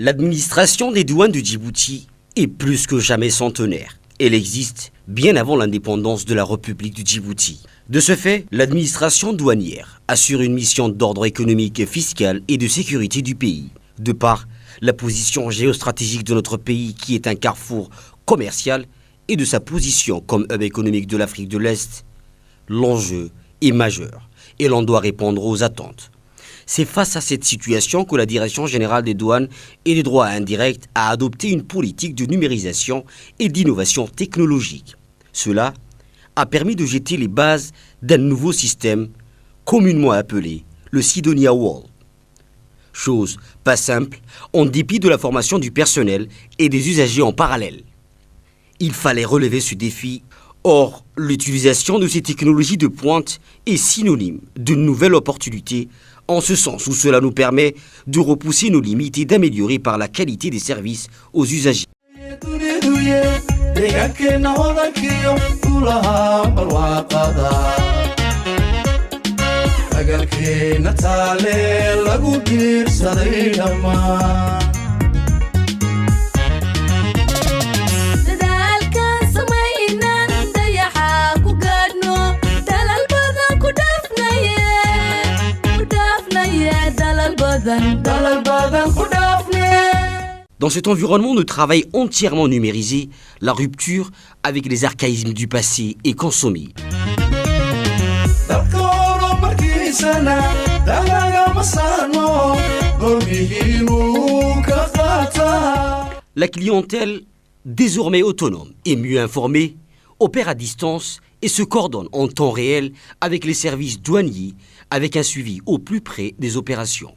L'administration des douanes de Djibouti est plus que jamais centenaire. Elle existe bien avant l'indépendance de la République du Djibouti. De ce fait, l'administration douanière assure une mission d'ordre économique, fiscal et de sécurité du pays. De par la position géostratégique de notre pays qui est un carrefour commercial et de sa position comme hub économique de l'Afrique de l'Est, l'enjeu est majeur et l'on doit répondre aux attentes. C'est face à cette situation que la Direction générale des douanes et des droits indirects a adopté une politique de numérisation et d'innovation technologique. Cela a permis de jeter les bases d'un nouveau système communément appelé le Sidonia Wall. Chose pas simple en dépit de la formation du personnel et des usagers en parallèle. Il fallait relever ce défi. Or, l'utilisation de ces technologies de pointe est synonyme d'une nouvelle opportunité en ce sens où cela nous permet de repousser nos limites et d'améliorer par la qualité des services aux usagers. Dans cet environnement de travail entièrement numérisé, la rupture avec les archaïsmes du passé est consommée. La clientèle, désormais autonome et mieux informée, opère à distance et se coordonne en temps réel avec les services douaniers avec un suivi au plus près des opérations.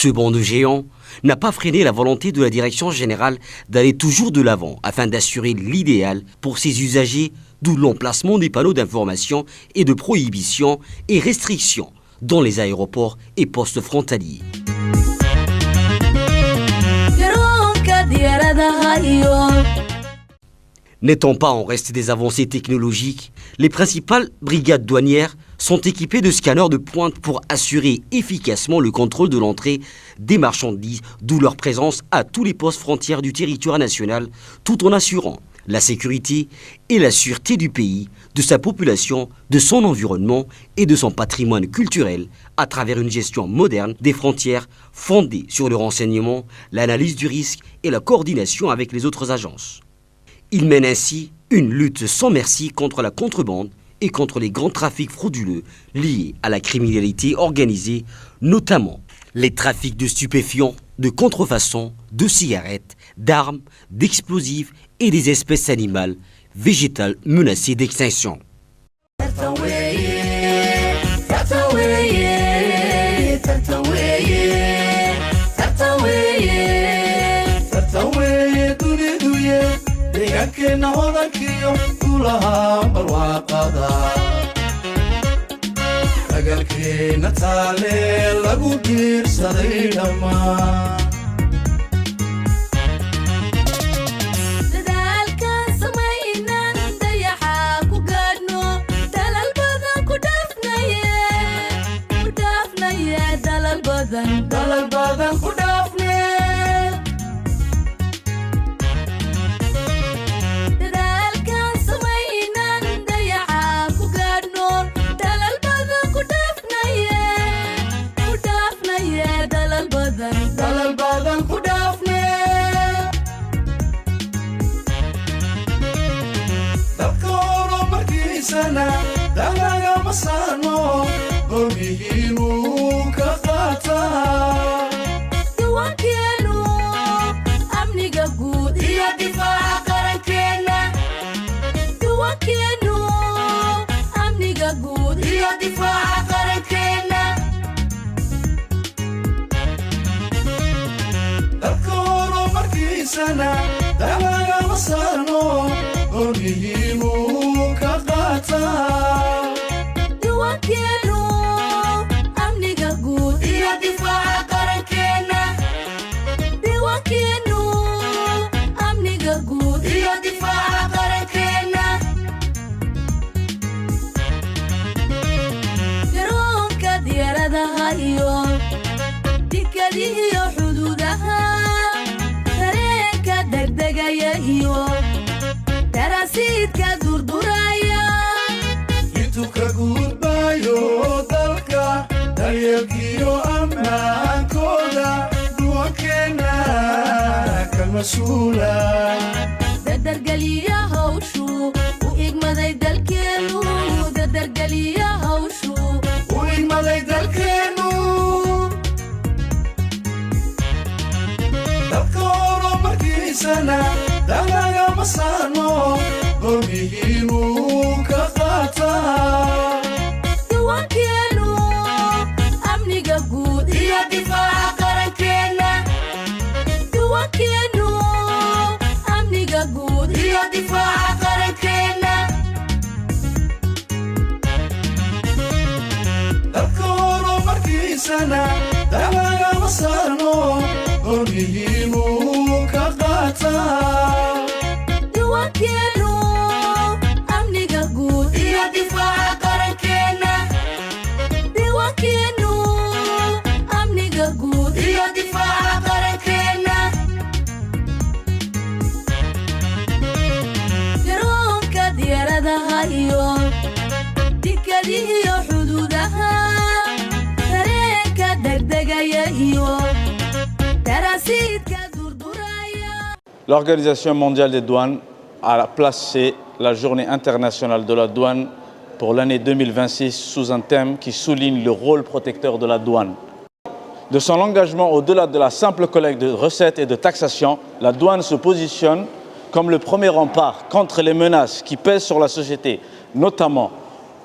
Ce bond de géants n'a pas freiné la volonté de la Direction générale d'aller toujours de l'avant afin d'assurer l'idéal pour ses usagers, d'où l'emplacement des panneaux d'information et de prohibition et restrictions dans les aéroports et postes frontaliers. N'étant pas en reste des avancées technologiques, les principales brigades douanières sont équipées de scanners de pointe pour assurer efficacement le contrôle de l'entrée des marchandises, d'où leur présence à tous les postes frontières du territoire national, tout en assurant la sécurité et la sûreté du pays, de sa population, de son environnement et de son patrimoine culturel à travers une gestion moderne des frontières fondée sur le renseignement, l'analyse du risque et la coordination avec les autres agences. Il mène ainsi une lutte sans merci contre la contrebande et contre les grands trafics frauduleux liés à la criminalité organisée, notamment les trafics de stupéfiants, de contrefaçons, de cigarettes, d'armes, d'explosifs et des espèces animales, végétales menacées d'extinction. sana dalaga masano gormihimu qaataa diiwaankeenu amniga guud iyo difaaca qarankeena diiwaankeenu amniga guud iyo difaaca qarankeena garoonka diyaaradaha iyo dikadihiyo xuduudaha tareenka degdegaya iyo darasiidka durduraya intuu ka gudbayo dalka daryeelkiyo ammaankooda diiwaankeena ka mas-uula dardargeliya hawshu u igmaday dalkeenu dardargeliya hawshu u igmaday dalkeenu dalka horumarkiisana danaga ma saarno gormihiinuu ka qaataa diiwaankeenu amniga guud iyo difaaca qarankeena diiwaankeenu amniga guud iyo difaaca qarankeena dalka horumarkiisana danaga ma saarno gormihiinuu ka qaataa diiwaankeenu amniga guud iyo difaaca qarankeena diiwaankeenu amniga guud iyo difaaca qarankeena garoonka diyaaradaha iyo dikadihiyo xuduudaha tareenka degdegaya iyo darasiidka durduraya. L'Organisation mondiale des douanes a placé la journée internationale de la douane pour l'année 2026 sous un thème qui souligne le rôle protecteur de la douane. De son engagement au-delà de la simple collecte de recettes et de taxation, la douane se positionne comme le premier rempart contre les menaces qui pèsent sur la société, notamment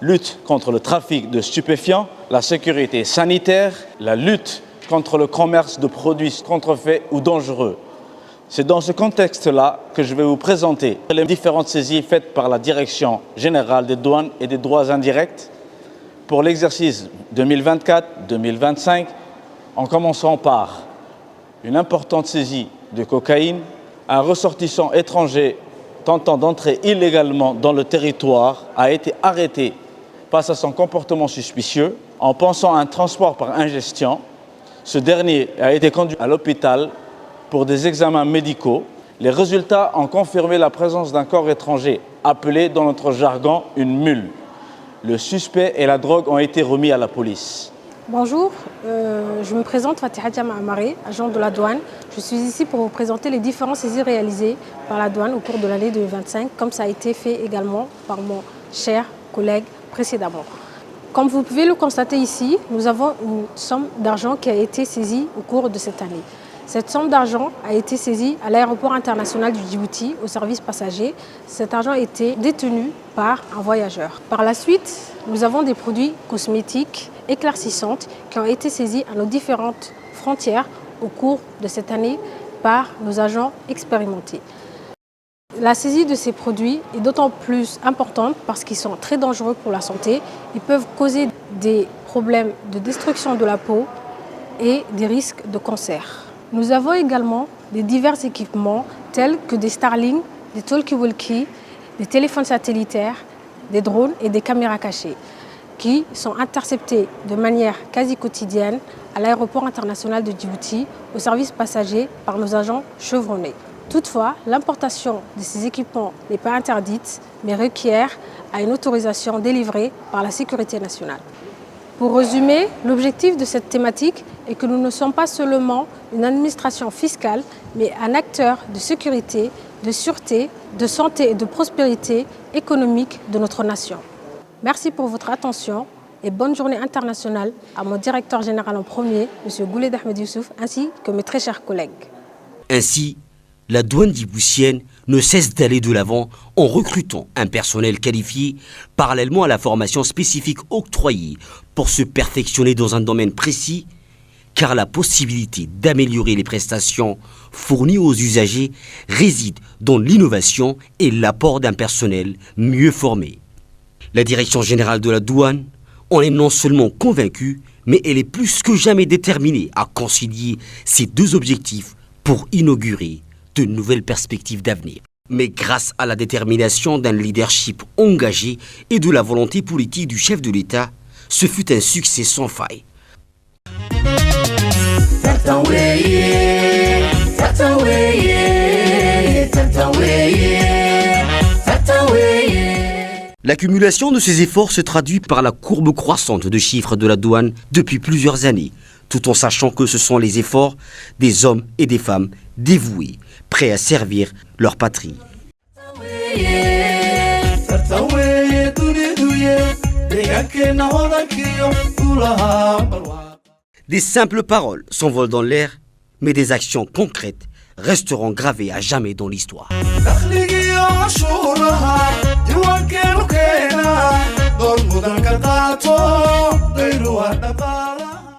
lutte contre le trafic de stupéfiants, la sécurité sanitaire, la lutte contre le commerce de produits contrefaits ou dangereux. C'est dans ce contexte-là que je vais vous présenter les différentes saisies faites par la Direction générale des douanes et des droits indirects pour l'exercice 2024-2025, en commençant par une importante saisie de cocaïne, un ressortissant étranger tentant d'entrer illégalement dans le territoire a été arrêté face à son comportement suspicieux en pensant à un transport par ingestion. Ce dernier a été conduit à l'hôpital pour des examens médicaux. Les résultats ont confirmé la présence d'un corps étranger, appelé dans notre jargon une mule. Le suspect et la drogue ont été remis à la police. Bonjour, je me présente Fatiha Diama Amaré, agent de la douane. Je suis ici pour vous présenter les différentes saisies réalisées par la douane au cours de l'année 2025, comme ça a été fait également par mon cher collègue précédemment. Comme vous pouvez le constater ici, nous avons une somme d'argent qui a été saisie au cours de cette année. Cette somme d'argent a été saisie à l'aéroport international du Djibouti au service passager. Cet argent a été détenu par un voyageur. Par la suite, nous avons des produits cosmétiques éclaircissantes qui ont été saisis à nos différentes frontières au cours de cette année par nos agents expérimentés. La saisie de ces produits est d'autant plus importante parce qu'ils sont très dangereux pour la santé. Ils peuvent causer des problèmes de destruction de la peau et des risques de cancer. Nous avons également des divers équipements tels que des Starlink, des talkie-walkie, des téléphones satellitaires, des drones et des caméras cachées qui sont interceptés de manière quasi quotidienne à l'aéroport international de Djibouti au service passager par nos agents chevronnés. Toutefois, l'importation de ces équipements n'est pas interdite, mais requiert une autorisation délivrée par la sécurité nationale. Pour résumer, l'objectif de cette thématique est que nous ne sommes pas seulement une administration fiscale, mais un acteur de sécurité, de sûreté, de santé et de prospérité économique de notre nation. Merci pour votre attention et bonne journée internationale à mon directeur général en premier, M. Gouled Ahmed Youssouf, ainsi que mes très chers collègues. Ainsi, la douane djiboutienne ne cesse d'aller de l'avant en recrutant un personnel qualifié parallèlement à la formation spécifique octroyée pour se perfectionner dans un domaine précis, car la possibilité d'améliorer les prestations fournies aux usagers réside dans l'innovation et l'apport d'un personnel mieux formé. La direction générale de la douane en est non seulement convaincue, mais elle est plus que jamais déterminée à concilier ces deux objectifs pour inaugurer de nouvelles perspectives d'avenir. Mais grâce à la détermination d'un leadership engagé et de la volonté politique du chef de l'État, ce fut un succès sans faille. L'accumulation de ces efforts se traduit par la courbe croissante de chiffres de la douane depuis plusieurs années, tout en sachant que ce sont les efforts des hommes et des femmes dévoués, prêts à servir leur patrie. Des simples paroles s'envolent dans l'air, mais des actions concrètes resteront gravées à jamais dans l'histoire.